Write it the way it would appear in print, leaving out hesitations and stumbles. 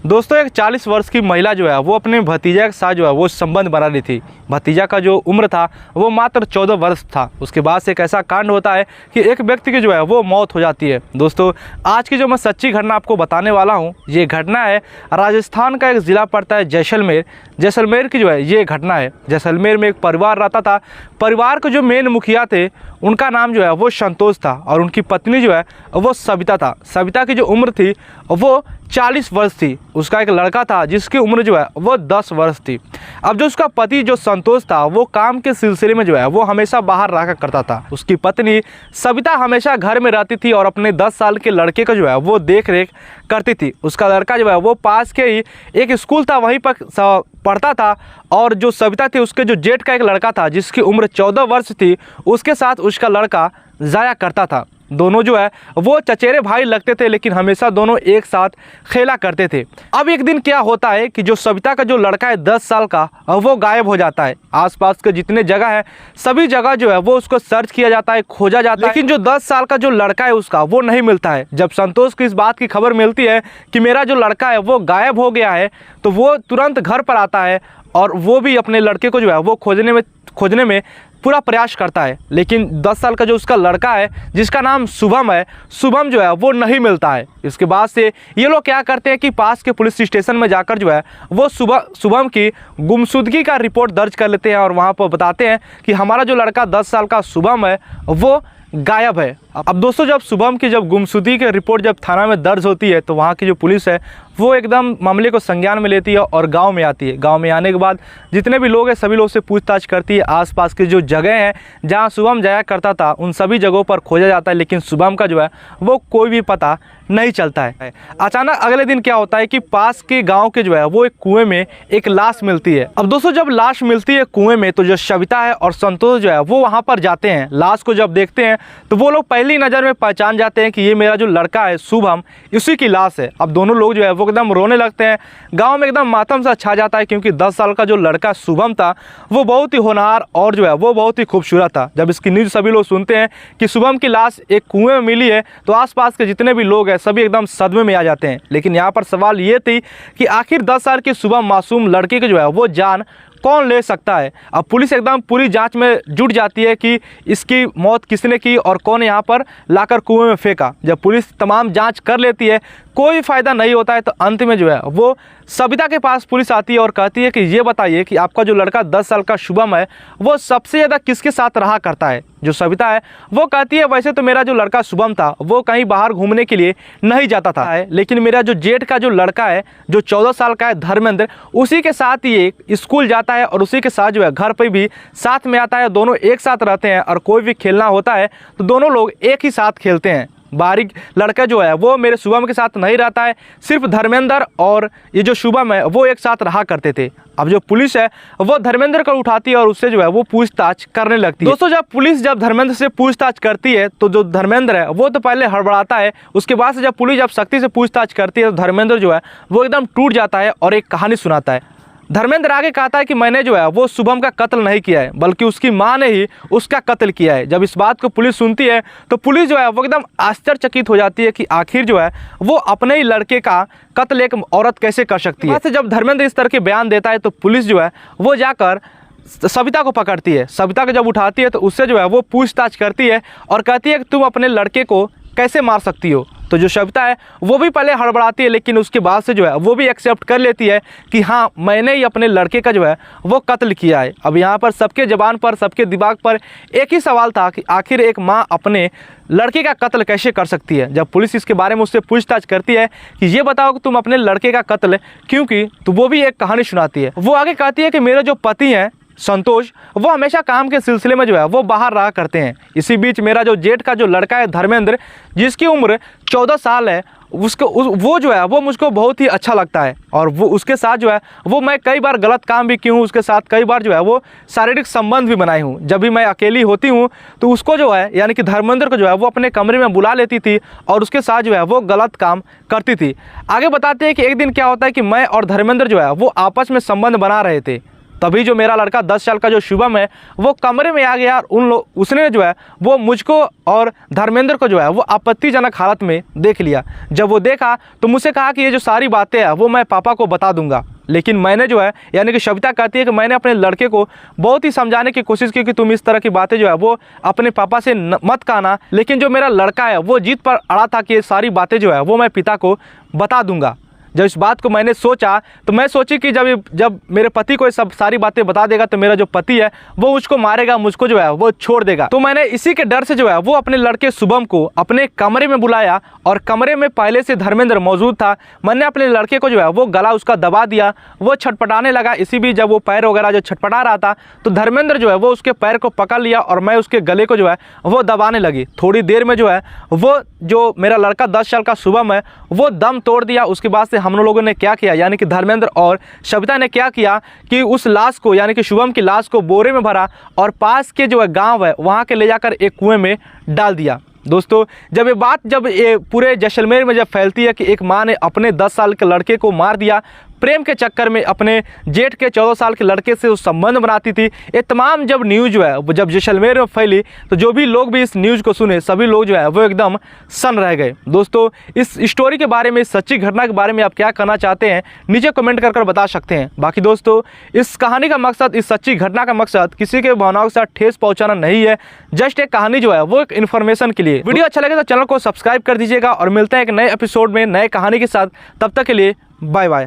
दोस्तों एक 40 वर्ष की महिला जो है वो अपने भतीजा के साथ जो है वो संबंध बना रही थी। भतीजा का जो उम्र था वो मात्र 14 वर्ष था। उसके बाद से एक ऐसा कांड होता है कि एक व्यक्ति की जो है वो मौत हो जाती है। दोस्तों आज की जो मैं सच्ची घटना आपको बताने वाला हूँ, ये घटना है राजस्थान का एक ज़िला पड़ता है जैसलमेर की जो है ये घटना है। जैसलमेर में एक परिवार रहता था। परिवार के जो मेन मुखिया थे उनका नाम जो है वो संतोष था और उनकी पत्नी जो है वो सविता था। सविता की जो उम्र थी वो 40 वर्ष थी। उसका एक लड़का था जिसकी उम्र जो है वो 10 वर्ष थी। अब जो उसका पति जो संतोष था वो काम के सिलसिले में जो है वो हमेशा बाहर रहा करता था। उसकी पत्नी सविता हमेशा घर में रहती थी और अपने 10 साल के लड़के का जो है वो देख रेख करती थी। उसका लड़का जो है वो पास के ही एक स्कूल था वहीं पर पढ़ता था और जो सविता थी उसके जो जेठ का एक लड़का था जिसकी उम्र 14 वर्ष थी, उसके साथ उसका लड़का जाया करता था। दोनों जो है वो चचेरे भाई लगते थे, लेकिन हमेशा दोनों एक साथ खेला करते थे। अब एक दिन क्या होता है कि जो सविता का जो लड़का है 10 साल का वो गायब हो जाता है। आसपास के जितने जगह है सभी जगह जो है वो उसको सर्च किया जाता है, खोजा जाता है, लेकिन जो 10 साल का जो लड़का है उसका वो नहीं मिलता है। जब संतोष को इस बात की खबर मिलती है कि मेरा जो लड़का है वो गायब हो गया है तो वो तुरंत घर पर आता है और वो भी अपने लड़के को जो है वो खोजने में पूरा प्रयास करता है। लेकिन 10 साल का जो उसका लड़का है जिसका नाम शुभम है, शुभम जो है वो नहीं मिलता है। इसके बाद से ये लोग क्या करते हैं कि पास के पुलिस स्टेशन में जाकर जो है वो शुभम की गुमशुदगी का रिपोर्ट दर्ज कर लेते हैं और वहाँ पर बताते हैं कि हमारा जो लड़का 10 साल का शुभम है वो गायब है। अब दोस्तों जब शुभम की गुमशुदगी की रिपोर्ट जब थाना में दर्ज होती है तो वहाँ की जो पुलिस है वो एकदम मामले को संज्ञान में लेती है और गांव में आती है। गांव में आने के बाद जितने भी लोग हैं सभी लोग से पूछताछ करती है। आसपास की जो जगह हैं जहां शुभम जाया करता था उन सभी जगहों पर खोजा जाता है, लेकिन शुभम का जो है वो कोई भी पता नहीं चलता है। अचानक अगले दिन क्या होता है कि पास के गाँव के जो है वो एक कुएँ में एक लाश मिलती है। अब दोस्तों जब लाश मिलती है कुएँ में तो जो सविता है और संतोष जो है वो वहाँ पर जाते हैं। लाश को जब देखते हैं तो वो लोग पहली नज़र में पहचान जाते हैं कि ये मेरा जो लड़का है शुभम, इसी की लाश है। अब दोनों लोग जो है वो एकदम रोने लगते हैं। गांव में एकदम मातम सा छा जाता है क्योंकि 10 साल का जो लड़का शुभम था वो बहुत ही होनहार और जो है वो बहुत ही खूबसूरत था। जब इसकी न्यूज़ सभी लोग सुनते हैं कि शुभम की लाश एक कुएं में मिली है तो आसपास के जितने भी लोग हैं सभी एकदम सदमे में आ जाते हैं। लेकिन यहाँ पर सवाल ये थी कि आखिर 10 साल के शुभम मासूम लड़के के जो है वो जान कौन ले सकता है। अब पुलिस एकदम पूरी जांच में जुट जाती है कि इसकी मौत किसने की और कौन यहाँ पर लाकर कुएं में फेंका। जब पुलिस तमाम जांच कर लेती है कोई फ़ायदा नहीं होता है तो अंत में जो है वो सविता के पास पुलिस आती है और कहती है कि ये बताइए कि आपका जो लड़का 10 साल का शुभम है वो सबसे ज़्यादा किसके साथ रहा करता है। जो सविता है वो कहती है वैसे तो मेरा जो लड़का शुभम था वो कहीं बाहर घूमने के लिए नहीं जाता था, लेकिन मेरा जो जेठ का जो लड़का है जो 14 साल का है धर्मेंद्र, उसी के साथ ये स्कूल जाता है और उसी के साथ जो है घर पर भी साथ में आता है। दोनों एक साथ रहते हैं और कोई भी खेलना होता है तो दोनों लोग एक ही साथ खेलते हैं। बारीक लड़का जो है वो मेरे शुभम के साथ नहीं रहता है, सिर्फ धर्मेंद्र और ये जो शुभम है वो एक साथ रहा करते थे। अब जो पुलिस है वो धर्मेंद्र को उठाती है और उससे जो है वो पूछताछ करने लगती है। दोस्तों जब धर्मेंद्र से पूछताछ करती है तो जो धर्मेंद्र है वो तो पहले हड़बड़ाता है। उसके बाद से जब पुलिस सख्ती से पूछताछ करती है तो धर्मेंद्र जो है वो एकदम टूट जाता है और एक कहानी सुनाता है। धर्मेंद्र आगे कहता है कि मैंने जो है वो शुभम का कत्ल नहीं किया है बल्कि उसकी मां ने ही उसका कत्ल किया है। जब इस बात को पुलिस सुनती है तो पुलिस जो है वो एकदम आश्चर्यचकित हो जाती है कि आखिर जो है वो अपने ही लड़के का कत्ल एक औरत कैसे कर सकती है। जब धर्मेंद्र इस तरह के बयान देता है तो पुलिस जो है वो जाकर सविता को पकड़ती है। सविता को जब उठाती है तो उससे जो है वो पूछताछ करती है और कहती है कि तुम अपने लड़के को कैसे मार सकती हो। तो जो सविता है वो भी पहले हड़बड़ाती है, लेकिन उसके बाद से जो है वो भी एक्सेप्ट कर लेती है कि हाँ मैंने ही अपने लड़के का जो है वो कत्ल किया है। अब यहाँ पर सबके ज़बान पर सबके दिमाग पर एक ही सवाल था कि आखिर एक माँ अपने लड़के का कत्ल कैसे कर सकती है। जब पुलिस इसके बारे में उससे पूछताछ करती है कि ये बताओ कि तुम अपने लड़के का कत्ल क्यों की, तो वो भी एक कहानी सुनाती है। वो आगे कहती है कि मेरे जो पति हैं संतोष वो हमेशा काम के सिलसिले में जो है वो बाहर रहा करते हैं। इसी बीच मेरा जो जेठ का जो लड़का है धर्मेंद्र जिसकी उम्र 14 साल है वो जो है वो मुझको बहुत ही अच्छा लगता है और वो उसके साथ जो है वो मैं कई बार गलत काम भी की हूँ। उसके साथ कई बार जो है वो शारीरिक संबंध भी बनाई हूँ। जब भी मैं अकेली होती हूँ तो उसको जो है यानी कि धर्मेंद्र को जो है वो अपने कमरे में बुला लेती थी और उसके साथ जो है वो गलत काम करती थी। आगे बताते हैं कि एक दिन क्या होता है कि मैं और धर्मेंद्र जो है वो आपस में संबंध बना रहे थे। तभी जो मेरा लड़का 10 साल का जो शुभम है वो कमरे में आ गया और उसने जो है वो मुझको और धर्मेंद्र को जो है वो आपत्तिजनक हालत में देख लिया। जब वो देखा तो मुझसे कहा कि ये जो सारी बातें हैं वो मैं पापा को बता दूंगा। लेकिन मैंने जो है यानी कि सविता कहती है कि मैंने अपने लड़के को बहुत ही समझाने की कोशिश की कि तुम इस तरह की बातें जो है वो अपने पापा से मत कहना, लेकिन जो मेरा लड़का है वो जिद पर अड़ा था कि ये सारी बातें जो है वो मैं पिता को बता दूंगा। जब इस बात को मैंने सोचा तो मैं सोची कि जब मेरे पति को ये सब सारी बातें बता देगा तो मेरा जो पति है वो उसको मारेगा, मुझको जो है वो छोड़ देगा। तो मैंने इसी के डर से जो है वो अपने लड़के शुभम को अपने कमरे में बुलाया और कमरे में पहले से धर्मेंद्र मौजूद था। मैंने अपने लड़के को जो है वो गला उसका दबा दिया, वो छटपटाने लगा। इसी बीच जब वो पैर वगैरह जो छटपटा रहा था तो धर्मेंद्र जो है वो उसके पैर को पकड़ लिया और मैं उसके गले को जो है वो दबाने लगी। थोड़ी देर में जो है वो जो मेरा लड़का 10 साल का शुभम है वो दम तोड़ दिया। उसके बाद से हम लोगों ने क्या किया यानी कि धर्मेंद्र और सविता ने क्या किया कि उस लाश को यानी कि शुभम की लाश को बोरे में भरा और पास के जो है गांव है वहां के ले जाकर एक कुएं में डाल दिया। दोस्तों जब ये पूरे जैसलमेर में जब फैलती है कि एक माँ ने अपने 10 साल के लड़के को मार दिया, प्रेम के चक्कर में अपने जेठ के 14 साल के लड़के से उस संबंध बनाती थी, ये तमाम जब न्यूज़ जो है जब जैसलमेर में फैली तो जो भी लोग भी इस न्यूज़ को सुने सभी लोग जो है वो एकदम सन रह गए। दोस्तों इस स्टोरी के बारे में, इस सच्ची घटना के बारे में आप क्या कहना चाहते हैं नीचे कमेंट कर बता सकते हैं। बाकी दोस्तों इस कहानी का मकसद, इस सच्ची घटना का मकसद किसी के भावनाओं के साथ ठेस पहुँचाना नहीं है, जस्ट एक कहानी जो है वो एक इन्फॉर्मेशन के लिए। वीडियो अच्छा लगे तो चैनल को सब्सक्राइब कर दीजिएगा और मिलते हैं एक नए एपिसोड में नए कहानी के साथ। तब तक के लिए बाय बाय।